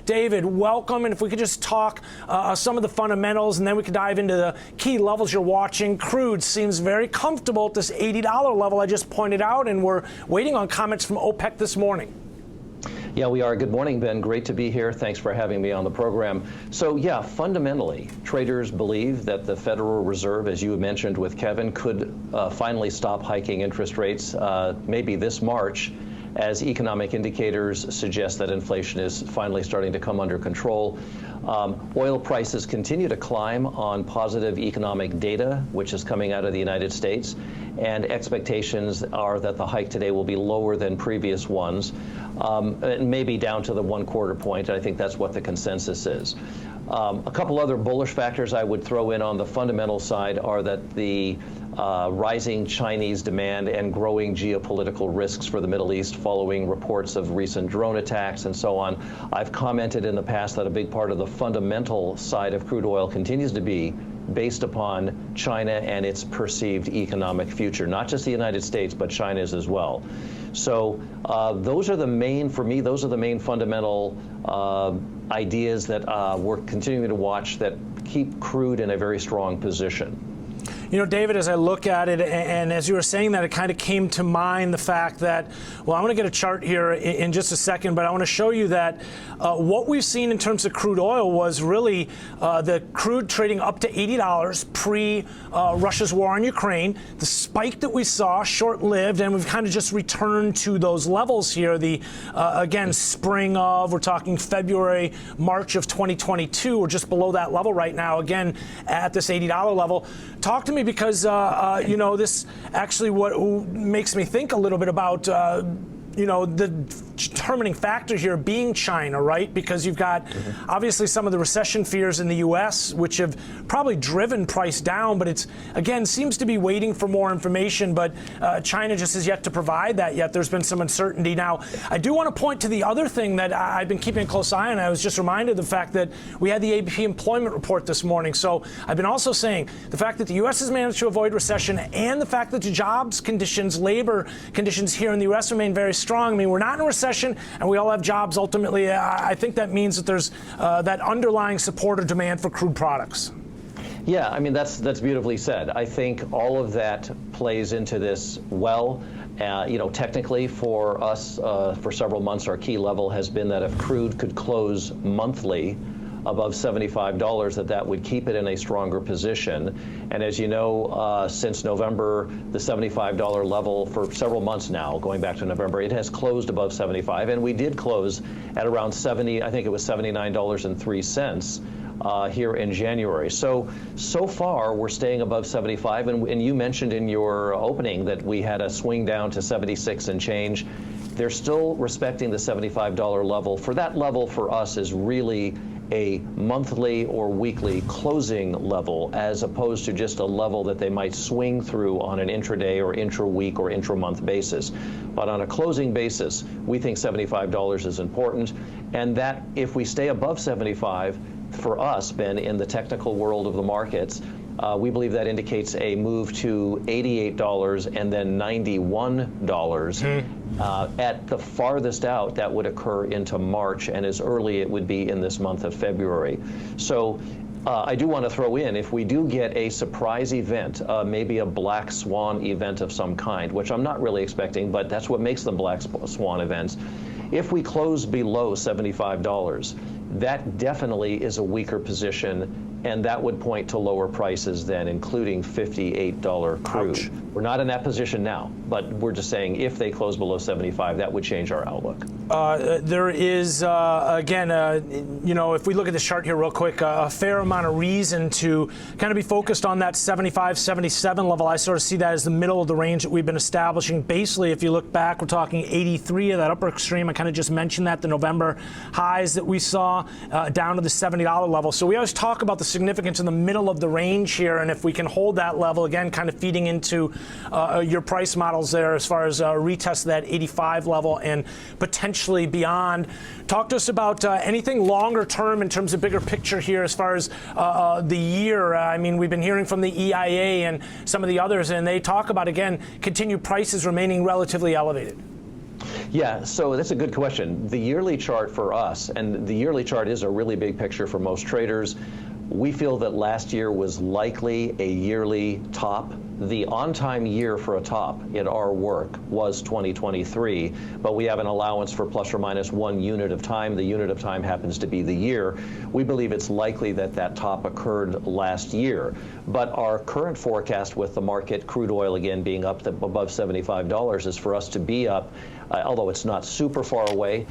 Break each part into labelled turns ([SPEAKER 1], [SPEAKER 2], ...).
[SPEAKER 1] David, welcome. And if we could just talk some of the fundamentals, and then we could dive into the key levels you're watching. Crude seems very comfortable at this $80 level I just pointed out, and we're waiting on comments from OPEC this morning.
[SPEAKER 2] Yeah, we are. Good morning, Ben. Great to be here. Thanks for having me on the program. So, yeah, fundamentally, traders believe that the Federal Reserve, as you mentioned with Kevin, could finally stop hiking interest rates maybe this March, as economic indicators suggest that inflation is finally starting to come under control. Oil prices continue to climb on positive economic data, which is coming out of the United States, and expectations are that the hike today will be lower than previous ones, maybe down to the 1/4 point. I think that's what the consensus is. A couple other bullish factors I would throw in on the fundamental side are that the rising Chinese demand and growing geopolitical risks for the Middle East following reports of recent drone attacks and so on. I've commented in the past that a big part of the fundamental side of crude oil continues to be based upon China and its perceived economic future, not just the United States, but China's as well. So those are the main, for me, those are the main fundamental ideas that we're continuing to watch that keep crude in a very strong position.
[SPEAKER 1] You know, David, as I look at it, and as you were saying that, it kind of came to mind the fact that, well, I'm going to get a chart here in just a second, but I want to show you that what we've seen in terms of crude oil was really the crude trading up to $80 pre-Russia's war on Ukraine. The spike that we saw, short-lived, and we've kind of just returned to those levels here. The, again, spring of, we're talking February, March of 2022. We're just below that level right now, again, at this $80 level. Talk to me, because you know, this actually what makes me think a little bit about you know, the determining factor here being China, right? Because you've got obviously some of the recession fears in the U.S., which have probably driven price down, but it's, again, seems to be waiting for more information, but China just has yet to provide that yet. There's been some uncertainty. Now, I do want to point to the other thing that I've been keeping a close eye on. I was just reminded of the fact that we had the AP employment report this morning. So I've been also saying the fact that the U.S. has managed to avoid recession, and the fact that the jobs conditions, labor conditions here in the U.S. remain very strong. I mean, we're not in a recession, and we all have jobs. Ultimately, I think that means that there's that underlying support or demand for crude products.
[SPEAKER 2] Yeah, I mean, that's beautifully said. I think all of that plays into this well. You know, technically for us, for several months, our key level has been that if crude could close monthly above $75, that would keep it in a stronger position. And as you know, since November, the $75 level for several months now, going back to November, it has closed above 75, and we did close at around 70, I think it was $79.03 here in January. So far, we're staying above 75, and you mentioned in your opening that we had a swing down to 76 and change. They're still respecting the $75 level. For that level, for us, is really a monthly or weekly closing level, as opposed to just a level that they might swing through on an intraday or intra-week or intra-month basis. But on a closing basis, we think $75 is important, and that if we stay above 75, for us, Ben, in the technical world of the markets, we believe that indicates a move to $88 and then $91. At the farthest out, that would occur into March, and as early it would be in this month of February. So I do want to throw in, if we do get a surprise event, maybe a black swan event of some kind, which I'm not really expecting, but that's what makes them black swan events. If we close below $75, that definitely is a weaker position, and that would point to lower prices then, including $58 crude. Ouch. We're not in that position now, but we're just saying if they close below 75, that would change our outlook.
[SPEAKER 1] There is, again, you know, if we look at the chart here real quick, a fair amount of reason to kind of be focused on that 75, 77 level. I sort of see that as the middle of the range that we've been establishing. Basically, if you look back, we're talking 83 of that upper extreme. I kind of just mentioned that, the November highs that we saw down to the $70 level. So we always talk about the significance in the middle of the range here, and if we can hold that level, again, kind of feeding into your price models there as far as retest that 85 level and potentially beyond. Talk to us about anything longer term in terms of bigger picture here as far as the year. I mean, we've been hearing from the EIA and some of the others, and they talk about, again, continued prices remaining relatively elevated.
[SPEAKER 2] Yeah, so that's a good question. The yearly chart for us, and the yearly chart is a really big picture for most traders, we feel that last year was likely a yearly top. The on-time year for a top in our work was 2023, but we have an allowance for plus or minus 1 unit of time. The unit of time happens to be the year. We believe it's likely that that top occurred last year. But our current forecast with the market, crude oil again being up above $75, is for us to be up, although it's not super far away,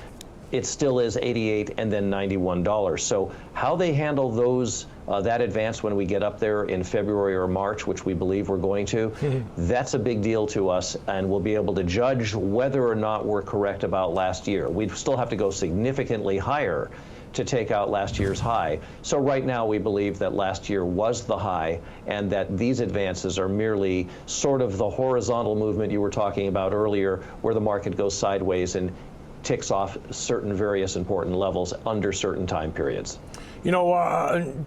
[SPEAKER 2] it still is $88 and then $91. So how they handle those that advance when we get up there in February or March, which we believe we're going to, that's a big deal to us, and we'll be able to judge whether or not we're correct about last year. We still have to go significantly higher to take out last year's high. So right now we believe that last year was the high, and that these advances are merely sort of the horizontal movement you were talking about earlier, where the market goes sideways and ticks off certain various important levels under certain time periods.
[SPEAKER 1] You know,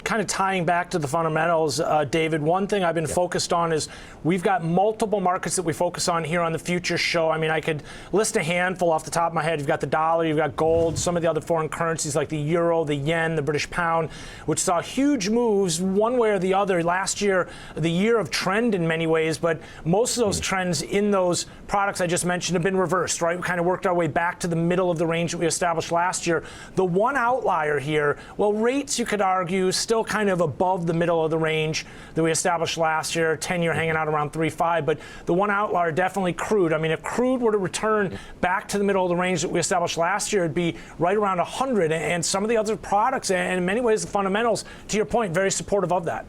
[SPEAKER 1] kind of tying back to the fundamentals, David, one thing I've been focused on is we've got multiple markets that we focus on here on the Futures Show. I mean, I could list a handful off the top of my head. You've got the dollar, you've got gold, some of the other foreign currencies like the euro, the yen, the British pound, which saw huge moves one way or the other. Last year, the year of trend in many ways, but most of those trends in those products I just mentioned have been reversed, right? We kind of worked our way back to the middle of the range that we established last year. The one outlier here, well, rates, you could argue, still kind of above the middle of the range that we established last year, 10-year hanging out around 3.5, but the one outlier definitely crude. I mean, if crude were to return back to the middle of the range that we established last year, it'd be right around 100, and some of the other products, and in many ways the fundamentals, to your point, very supportive of that.